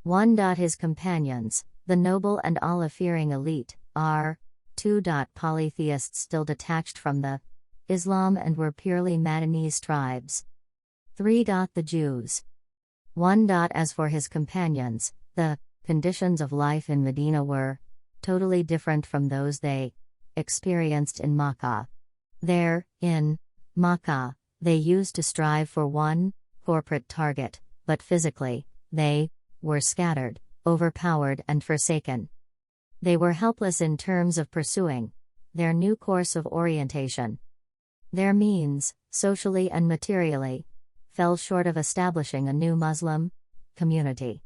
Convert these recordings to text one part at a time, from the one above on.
1. His companions, the noble and Allah-fearing elite, are 2. Polytheists still detached from the Islam and were purely Madanese tribes. 3. The Jews. 1. As for his companions, the conditions of life in Medina were totally different from those they experienced in Makkah. There, in Makkah, they used to strive for one corporate target, but physically, they were scattered, overpowered, and forsaken. They were helpless in terms of pursuing their new course of orientation. Their means, socially and materially, fell short of establishing a new Muslim community.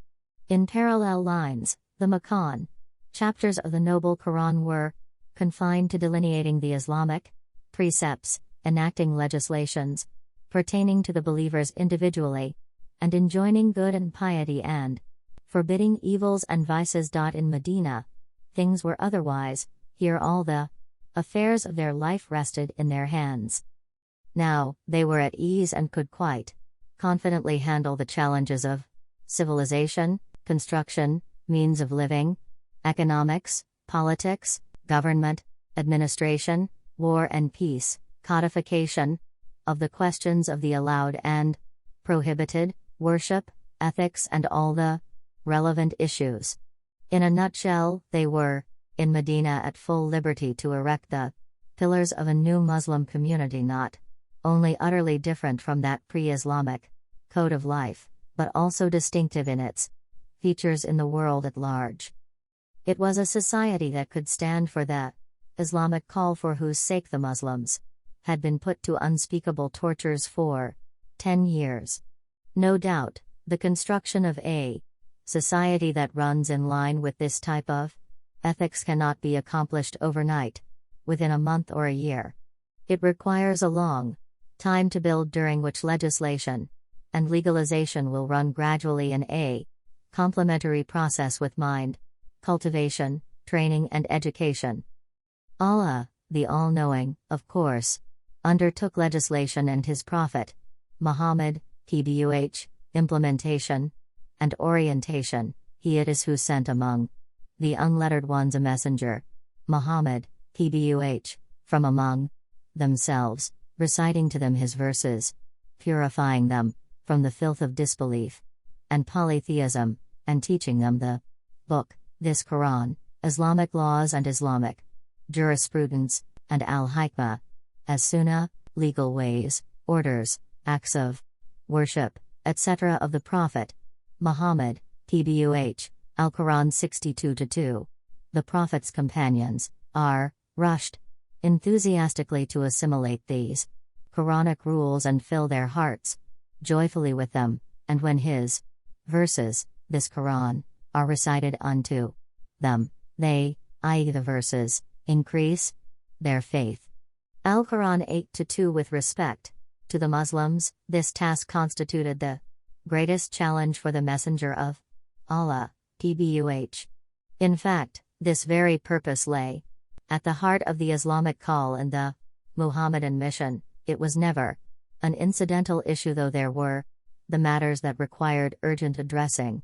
In parallel lines, the Makkan chapters of the Noble Quran were confined to delineating the Islamic precepts, enacting legislations pertaining to the believers individually, and enjoining good and piety and forbidding evils and vices. In Medina, things were otherwise. Here all the affairs of their life rested in their hands. Now, they were at ease and could quite confidently handle the challenges of civilization, construction, means of living, economics, politics, government, administration, war and peace, codification of the questions of the allowed and prohibited, worship, ethics, and all the relevant issues. In a nutshell, they were, in Medina, at full liberty to erect the pillars of a new Muslim community, not only utterly different from that pre-Islamic code of life, but also distinctive in its features in the world at large. It was a society that could stand for the Islamic call, for whose sake the Muslims had been put to unspeakable tortures for 10 years. No doubt, the construction of a society that runs in line with this type of ethics cannot be accomplished overnight, within a month or a year. It requires a long time to build, during which legislation and legalization will run gradually in a complementary process with mind cultivation, training, and education. Allah, the All-Knowing, of course, undertook legislation, and his Prophet, Muhammad, PBUH, implementation and orientation. He it is who sent among the unlettered ones a messenger, Muhammad, PBUH, from among themselves, reciting to them his verses, purifying them from the filth of disbelief and polytheism, and teaching them the book, this Quran, Islamic laws and Islamic jurisprudence, and al-hikmah, as sunnah, legal ways, orders, acts of worship, etc. of the Prophet Muhammad, PBUH, Al-Quran 62-2. The Prophet's companions are rushed enthusiastically to assimilate these Quranic rules and fill their hearts joyfully with them, and when his verses, this Quran, are recited unto them, they, i.e. the verses, increase their faith. Al-Quran 8-2. With respect to the Muslims, this task constituted the greatest challenge for the Messenger of Allah, PBUH. In fact, this very purpose lay at the heart of the Islamic call and the Muhammadan mission. It was never an incidental issue, though there were the matters that required urgent addressing.